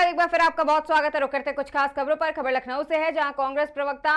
पर एक बार फिर आपका बहुत स्वागत है। रुक करते कुछ खास खबरों पर। खबर लखनऊ से है, जहां कांग्रेस प्रवक्ता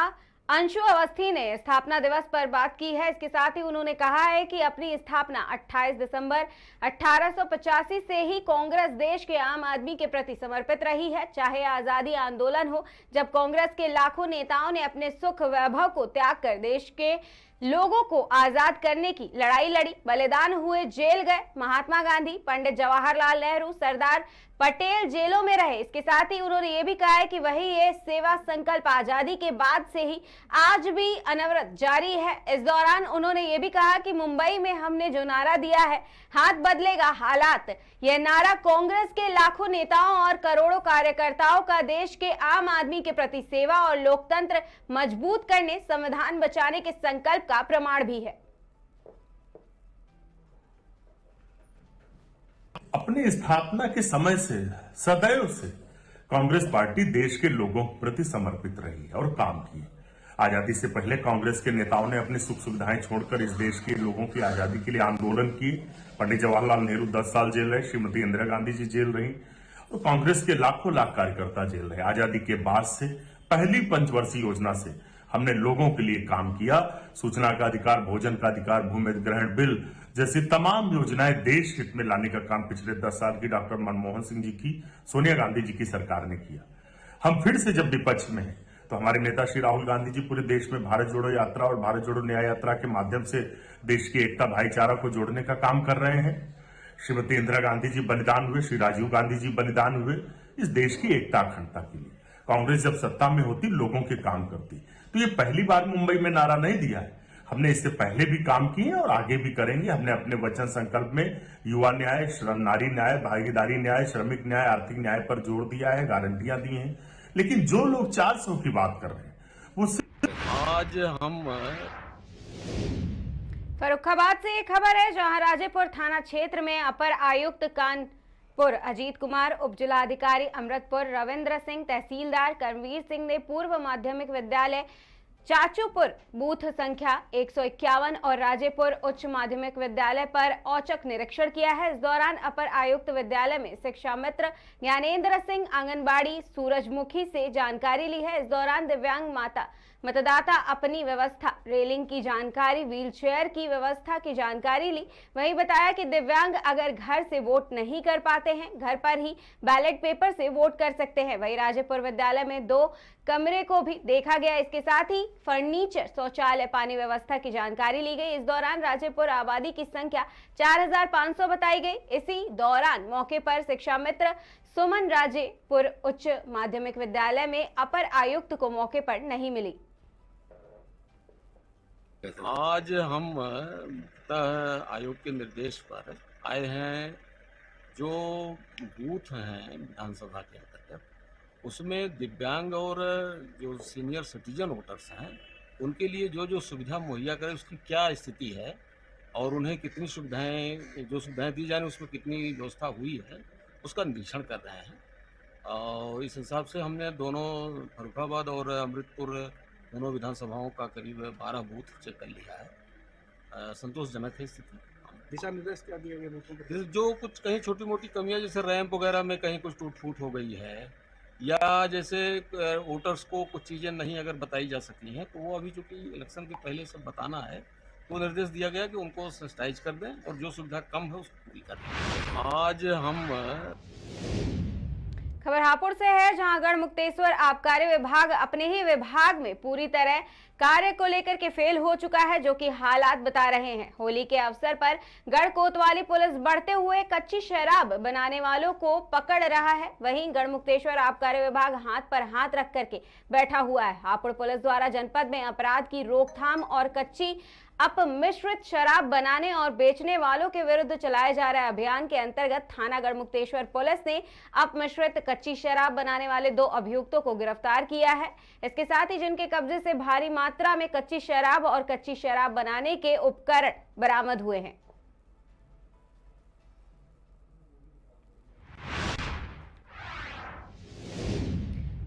अंशु अवस्थी ने स्थापना दिवस पर बात की है। इसके साथ ही उन्होंने कहा है कि अपनी स्थापना 28 दिसंबर 1885 से ही कांग्रेस देश के आम आदमी के प्रति समर्पित रही है। चाहे आजादी आंदोलन हो, जब कांग्रेस के लाखों नेताओं ने अपने सुख वैभव को त्याग कर देश के लोगों को आजाद करने की लड़ाई लड़ी, बलिदान हुए, जेल गए। महात्मा गांधी, पंडित जवाहरलाल नेहरू, सरदार पटेल जेलों में रहे। इसके साथ ही उन्होंने ये भी कहा है कि वही ये सेवा संकल्प आजादी के बाद से ही आज भी अनवरत जारी है। इस दौरान उन्होंने ये भी कहा कि मुंबई में हमने जो नारा दिया है, हाथ बदलेगा हालात, यह नारा कांग्रेस के लाखों नेताओं और करोड़ों कार्यकर्ताओं का देश के आम आदमी के प्रति सेवा और लोकतंत्र मजबूत करने, संविधान बचाने के संकल्प का प्रमाण भी है। अपनी स्थापना के समय से सदैव से कांग्रेस पार्टी देश के लोगों के प्रति समर्पित रही है और काम किए। आजादी से पहले कांग्रेस के नेताओं ने अपनी सुख सुविधाएं छोड़कर इस देश के लोगों की आजादी के लिए आंदोलन किए। पंडित जवाहरलाल नेहरू 10 साल जेल रहे, श्रीमती इंदिरा गांधी जी जेल रही और कांग्रेस के लाखों लाख कार्यकर्ता जेल रहे। आजादी के बाद से पहली पंचवर्षीय योजना से हमने लोगों के लिए काम किया। सूचना का अधिकार, भोजन का अधिकार, भूमि अधिग्रहण बिल जैसी तमाम योजनाएं देश हित में लाने का काम पिछले 10 साल की डॉक्टर मनमोहन सिंह जी की, सोनिया गांधी जी की सरकार ने किया। हम फिर से जब विपक्ष में हैं तो हमारे नेता श्री राहुल गांधी जी पूरे देश में भारत जोड़ो यात्रा और भारत जोड़ो न्याय यात्रा के माध्यम से देश की एकता, भाईचारा को जोड़ने का काम कर रहे हैं। श्रीमती इंदिरा गांधी जी बलिदान हुए, श्री राजीव गांधी जी बलिदान हुए इस देश की एकता अखंडता के लिए। कांग्रेस जब सत्ता में होती, लोगों के काम करती। तो ये पहली बार मुंबई में नारा नहीं दिया है, हमने इससे पहले भी काम किए और आगे भी करेंगे। हमने अपने वचन संकल्प में युवा न्याय, नारी न्याय, भागीदारी न्याय, श्रमिक न्याय, आर्थिक न्याय पर जोर दिया है, गारंटियां दी हैं। लेकिन जो लोग 400 की बात कर रहे हैं वो आज हम फर्रुखाबाद से एक खबर है, जहां राजेपुर थाना क्षेत्र में अपर आयुक्त कानपुर अजीत कुमार, उप जिलाधिकारी अमृतपुर रविंद्र सिंह, तहसीलदार कर्मवीर सिंह ने पूर्व माध्यमिक विद्यालय चाचूपुर बूथ संख्या 151 और राजेपुर उच्च माध्यमिक विद्यालय पर औचक निरीक्षण किया है। इस दौरान अपर आयुक्त विद्यालय में शिक्षा मित्र ज्ञानेंद्र सिंह, आंगनबाड़ी सूरजमुखी से जानकारी ली है। इस दौरान दिव्यांग मतदाता अपनी व्यवस्था, रेलिंग की जानकारी, व्हीलचेयर की व्यवस्था की जानकारी ली। वहीं बताया कि दिव्यांग अगर घर से वोट नहीं कर पाते हैं, घर पर ही बैलेट पेपर से वोट कर सकते हैं। वहीं राजेपुर विद्यालय में 2 कमरे को भी देखा गया। इसके साथ ही फर्नीचर, शौचालय, पानी व्यवस्था की जानकारी ली गई। इस दौरान राजेपुर आबादी की संख्या 4500 बताई गई। इसी दौरान मौके पर शिक्षा मित्र सुमन राजेपुर उच्च माध्यमिक विद्यालय में अपर आयुक्त को मौके पर नहीं मिली। आज हम आयोग के निर्देश पर आए हैं। जो बूथ हैं विधानसभा के अंतर्गत, उसमें दिव्यांग और जो सीनियर सिटीजन वोटर्स हैं, उनके लिए जो जो सुविधा मुहैया करें उसकी क्या स्थिति है और उन्हें कितनी सुविधाएं, जो सुविधाएं दी जाए उसमें कितनी व्यवस्था हुई है, उसका निरीक्षण कर रहे हैं। और इस हिसाब से हमने दोनों फर्रुखाबाद और अमृतपुर दोनों विधानसभाओं का करीब 12 बूथ चेक कर लिया है। संतोषजनक है स्थिति। दिशा निर्देश क्या दिए गए? जो कुछ कहीं छोटी मोटी कमियां, जैसे रैंप वगैरह में कहीं कुछ टूट फूट हो गई है, या जैसे वोटर्स को कुछ चीज़ें नहीं अगर बताई जा सकी हैं, तो वो अभी चूँकि इलेक्शन के पहले सब बताना है, तो निर्देश दिया गया कि उनको सेंसिटाइज कर दें और जो सुविधा कम है उसको पूरी कर दें। आज हम खबर हापुड़ से है, जहां गढ़मुक्तेश्वर आबकारी विभाग अपने ही विभाग में पूरी तरह कार्य को लेकर के फेल हो चुका है, जो कि हालात बता रहे हैं। होली के अवसर पर गढ़ कोतवाली पुलिस बढ़ते हुए कच्ची शराब बनाने वालों को पकड़ रहा है। वहीं गढ़मुक्तेश्वर आबकारी विभाग हाथ पर हाथ रख करके बैठा हुआ है। हापुड़ पुलिस द्वारा जनपद में अपराध की रोकथाम और कच्ची अपमिश्रित शराब बनाने और बेचने वालों के विरुद्ध चलाए जा रहे अभियान के अंतर्गत थाना गढ़मुक्तेश्वर पुलिस ने अपमिश्रित कच्ची शराब बनाने वाले 2 अभियुक्तों को गिरफ्तार किया है। इसके साथ ही जिनके कब्जे से भारी मात्रा में कच्ची शराब और कच्ची शराब बनाने के उपकरण बरामद हुए हैं।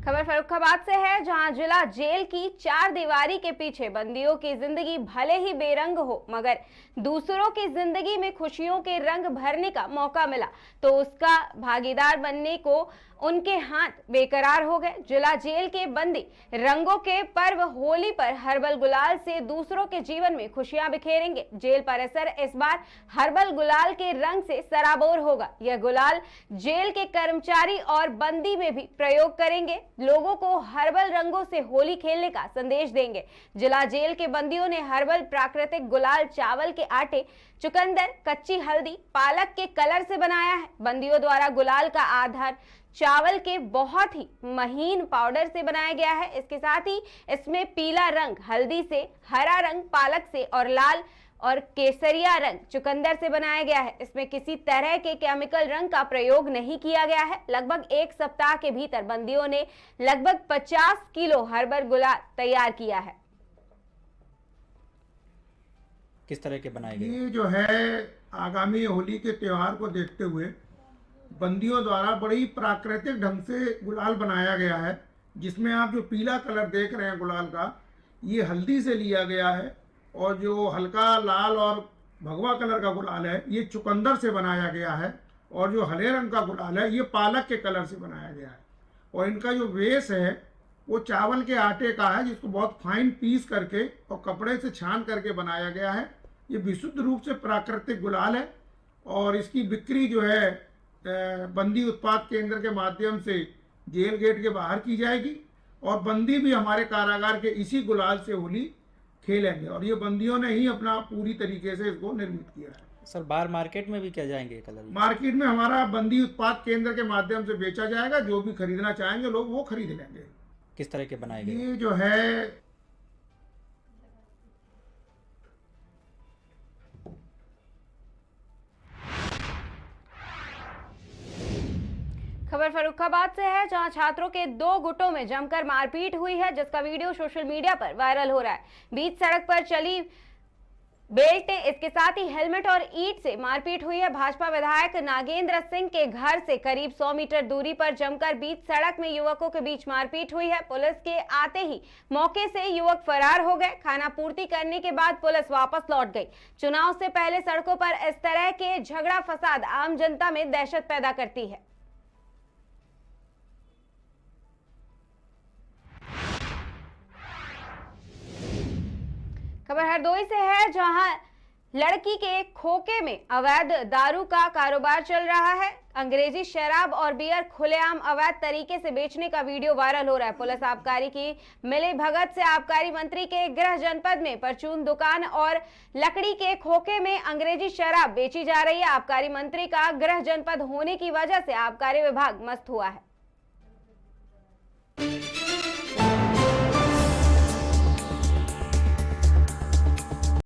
खबर फर्रुखाबाद से है, जहां जिला जेल की 4 दीवारी के पीछे बंदियों की जिंदगी भले ही बेरंग हो, मगर दूसरों की जिंदगी में खुशियों के रंग भरने का मौका मिला तो उसका भागीदार बनने को उनके हाथ बेकरार हो गए। जिला जेल के बंदी रंगों के पर्व होली पर हर्बल गुलाल से दूसरों के जीवन में खुशियां बिखेरेंगे। जेल परिसर इस बार हर्बल गुलाल के रंग से सराबोर होगा। यह गुलाल जेल के कर्मचारी और बंदी में भी प्रयोग करेंगे, लोगों को हर्बल रंगों से होली खेलने का संदेश देंगे। जिला जेल के बंदियों ने हर्बल प्राकृतिक गुलाल चावल के आटे, चुकंदर, कच्ची हल्दी, पालक के कलर से बनाया है। बंदियों द्वारा गुलाल का आधार चावल के बहुत ही महीन पाउडर से बनाया गया है। इसके साथ ही इसमें पीला रंग हल्दी से, हरा रंग पालक से और लाल और केसरिया रंग चुकंदर से बनाया गया है। इसमें किसी तरह के केमिकल रंग का प्रयोग नहीं किया गया है। लगभग एक सप्ताह के भीतर बंदियों ने लगभग 50 किलो हर्बल गुलाल तैयार किया है। किस तरह के बनाए गए? ये जो है आगामी होली के त्यौहार को देखते हुए बंदियों द्वारा बड़ी प्राकृतिक ढंग से गुलाल बनाया गया है, जिसमें आप जो पीला कलर देख रहे हैं गुलाल का, ये हल्दी से लिया गया है, और जो हल्का लाल और भगवा कलर का गुलाल है ये चुकंदर से बनाया गया है, और जो हरे रंग का गुलाल है ये पालक के कलर से बनाया गया है। और इनका जो बेस है वो चावल के आटे का है, जिसको बहुत फाइन पीस करके और कपड़े से छान करके बनाया गया है। ये विशुद्ध रूप से प्राकृतिक गुलाल है, और इसकी बिक्री जो है बंदी उत्पाद केंद्र के माध्यम से जेल गेट के बाहर की जाएगी, और बंदी भी हमारे कारागार के इसी गुलाल से होली खेलेंगे। और ये बंदियों ने ही अपना पूरी तरीके से इसको निर्मित किया है। सर बाहर मार्केट में भी क्या जाएंगे कलर? मार्केट में हमारा बंदी उत्पाद केंद्र के माध्यम से बेचा जाएगा। जो भी खरीदना चाहेंगे लोग वो खरीद लेंगे। किस तरह के बनाए गए? ये जो है खबर फर्रुखाबाद से है, जहां छात्रों के 2 गुटों में जमकर मारपीट हुई है, जिसका वीडियो सोशल मीडिया पर वायरल हो रहा है। बीच सड़क पर चली बेल्ट, इसके साथ ही हेलमेट और ईंट से मारपीट हुई है। भाजपा विधायक नागेंद्र सिंह के घर से करीब 100 मीटर दूरी पर जमकर बीच सड़क में युवकों के बीच मारपीट हुई है। पुलिस के आते ही मौके से युवक फरार हो गए। खाना पूर्ति करने के बाद पुलिस वापस लौट गई। चुनाव से पहले सड़कों पर इस तरह के झगड़ा फसाद आम जनता में दहशत पैदा करती है। खबर हरदोई से है, जहां लड़की के खोखे में अवैध दारू का कारोबार चल रहा है। अंग्रेजी शराब और बियर खुलेआम अवैध तरीके से बेचने का वीडियो वायरल हो रहा है। पुलिस आबकारी की मिली भगत से आबकारी मंत्री के गृह जनपद में परचून दुकान और लकड़ी के खोखे में अंग्रेजी शराब बेची जा रही है। आबकारी मंत्री का गृह जनपद होने की वजह से आबकारी विभाग मस्त हुआ है।